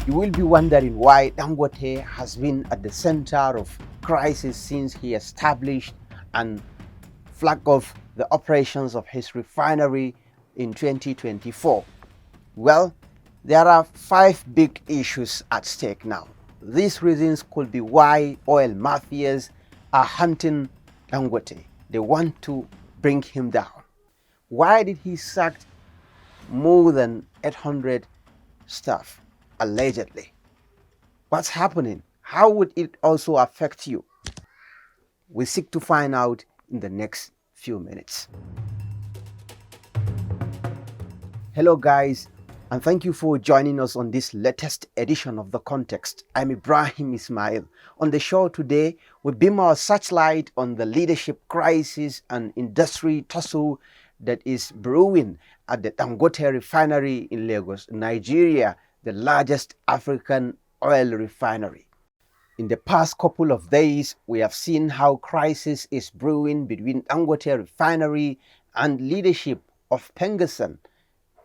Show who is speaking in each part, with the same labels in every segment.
Speaker 1: You will be wondering why Dangote has been at the center of crisis since he established and flagged off the operations of his refinery in 2024. Well, there are 5 big issues at stake now. These reasons could be why oil mafias are hunting Dangote. They want to bring him down. Why did he sack more than 800 staff, allegedly? What's happening? How would it also affect you? We seek to find out in the next few minutes. Hello guys, and thank you for joining us on this latest edition of The Context. I'm Ibrahim Ismail. On the show today, we beam our searchlight on the leadership crisis and industry tussle that is brewing at the Dangote Refinery in Lagos, Nigeria, the largest African oil refinery. In the past couple of days, we have seen how crisis is brewing between Dangote Refinery and leadership of Pengassan,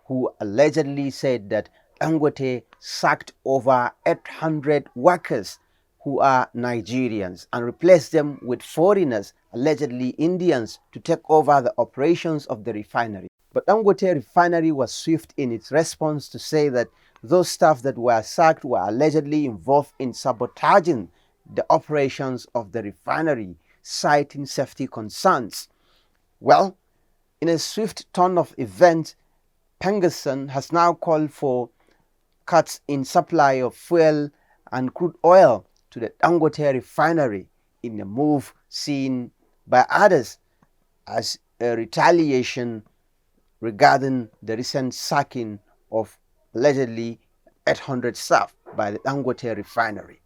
Speaker 1: who allegedly said that Dangote sacked over 800 workers who are Nigerians and replaced them with foreigners, allegedly Indians, to take over the operations of the refinery. But Dangote Refinery was swift in its response to say that those staff that were sacked were allegedly involved in sabotaging the operations of the refinery, citing safety concerns. Well, in a swift turn of events, Pengassan has now called for cuts in supply of fuel and crude oil to the Dangote refinery in a move seen by others as a retaliation regarding the recent sacking of allegedly 800 staff by the Dangote refinery.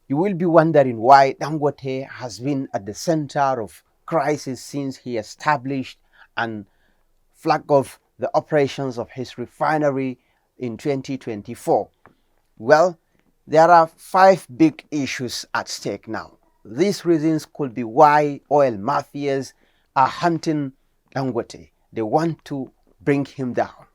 Speaker 1: You will be wondering why Dangote has been at the center of crisis since he established and flagged off the operations of his refinery in 2024. Well, there are 5 big issues at stake now. These reasons could be why oil mafias are hunting Dangote. They want to bring him down.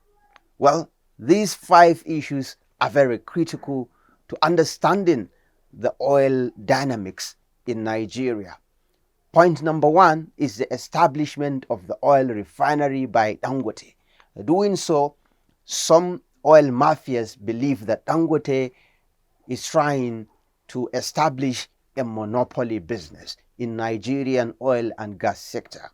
Speaker 1: Well, these 5 issues are very critical to understanding the oil dynamics in Nigeria. Point number 1 is the establishment of the oil refinery by Dangote. Doing so, some oil mafias believe that Dangote is trying to establish a monopoly business in Nigerian oil and gas sector.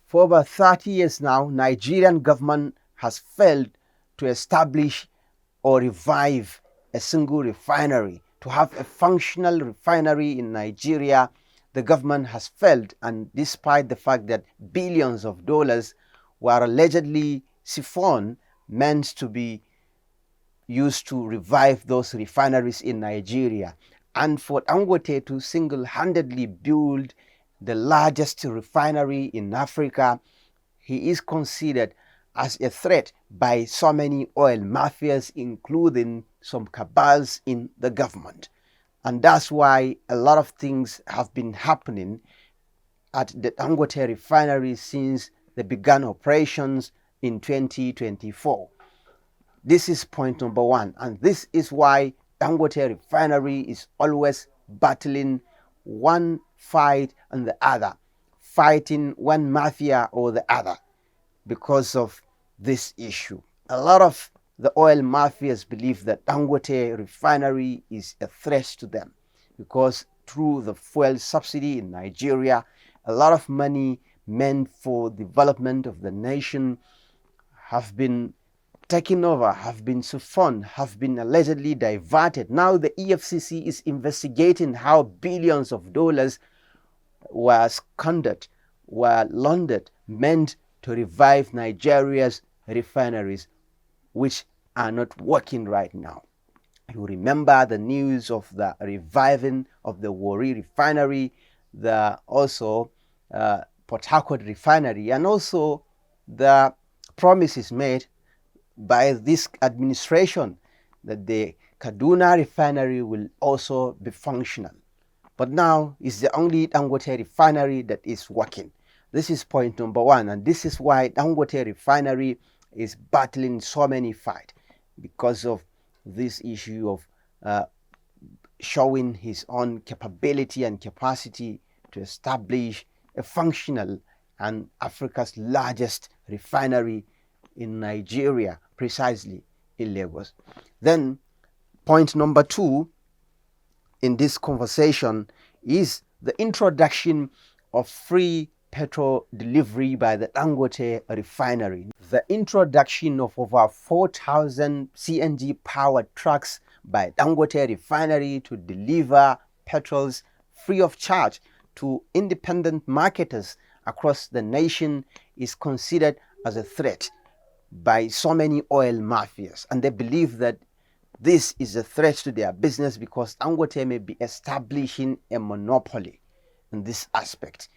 Speaker 1: For over 30 years now, Nigerian government has failed to establish or revive a single refinery. To have a functional refinery in Nigeria, the government has failed, and despite the fact that billions of dollars were allegedly siphoned, meant to be used to revive those refineries in Nigeria, and for Dangote to single-handedly build the largest refinery in Africa, he is considered as a threat by so many oil mafias, including some cabals in the government. And that's why a lot of things have been happening at the Dangote refinery since they began operations in 2024. This is point number 1, and this is why Dangote refinery is always battling one fight and the other, fighting one mafia or the other because of this issue. A lot of the oil mafias believe that Dangote refinery is a threat to them because through the fuel subsidy in Nigeria, a lot of money meant for development of the nation have been taken over, have been siphoned, have been allegedly diverted. Now the EFCC is investigating how billions of dollars were squandered, were laundered, meant to revive Nigeria's refineries, which are not working right now. You remember the news of the reviving of the Warri refinery, the also Port Harcourt refinery, and also the promises made by this administration that the Kaduna refinery will also be functional. But now it's the only Dangote refinery that is working. This is point number 1, and this is why Dangote refinery is battling so many fights, because of this issue of showing his own capability and capacity to establish a functional and Africa's largest refinery in Nigeria, precisely in Lagos. Then, point number 2 in this conversation is the introduction of free petrol delivery by the Dangote Refinery. The introduction of over 4,000 CNG powered trucks by Dangote Refinery to deliver petrols free of charge to independent marketers across the nation is considered as a threat by so many oil mafias, and they believe that this is a threat to their business because Dangote may be establishing a monopoly in this aspect.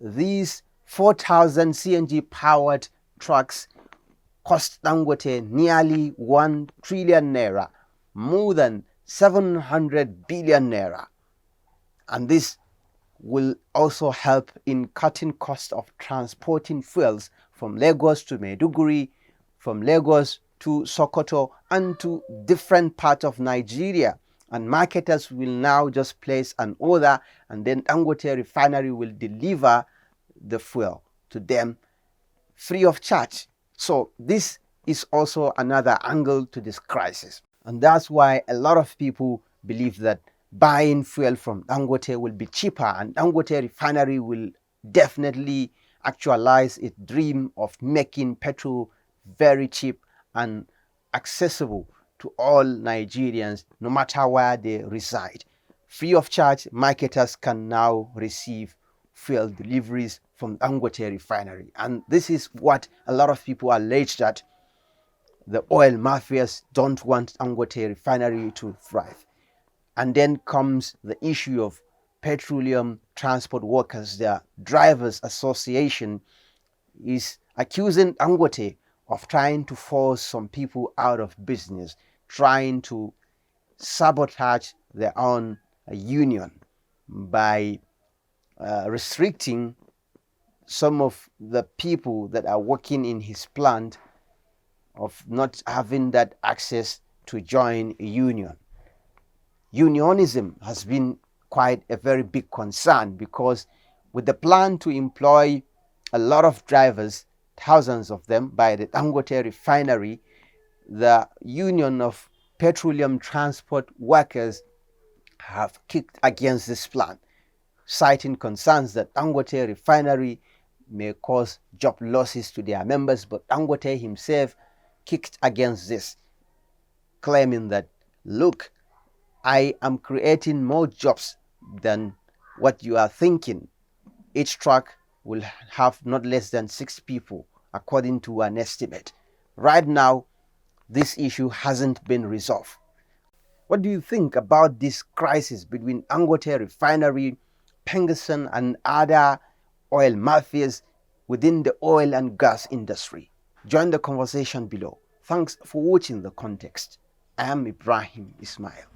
Speaker 1: These 4,000 CNG powered trucks cost Dangote nearly 1 trillion naira, more than 700 billion naira. And this will also help in cutting costs of transporting fuels from Lagos to Maiduguri, from Lagos to Sokoto, and to different parts of Nigeria. And marketers will now just place an order, and then Dangote Refinery will deliver the fuel to them free of charge. So this is also another angle to this crisis. And that's why a lot of people believe that buying fuel from Dangote will be cheaper, and Dangote Refinery will definitely actualize its dream of making petrol very cheap and accessible to all Nigerians, no matter where they reside. Free of charge, marketers can now receive fuel deliveries from Dangote Refinery. And this is what a lot of people allege, that the oil mafias don't want Dangote Refinery to thrive. And then comes the issue of petroleum transport workers. Their drivers association is accusing Dangote of trying to force some people out of business, trying to sabotage their own union by restricting some of the people that are working in his plant of not having that access to join a union. Unionism has been quite a very big concern, because with the plan to employ a lot of drivers, thousands of them, by the Dangote Refinery, the Union of Petroleum Transport Workers have kicked against this plan, citing concerns that Dangote Refinery may cause job losses to their members. But Dangote himself kicked against this, claiming that, look, I am creating more jobs than what you are thinking. Each truck will have not less than 6 people, according to an estimate. Right now, this issue hasn't been resolved. What do you think about this crisis between Dangote Refinery, Pengassan, and other oil mafias within the oil and gas industry? Join the conversation below. Thanks for watching The Context. I am Ibrahim Ismail.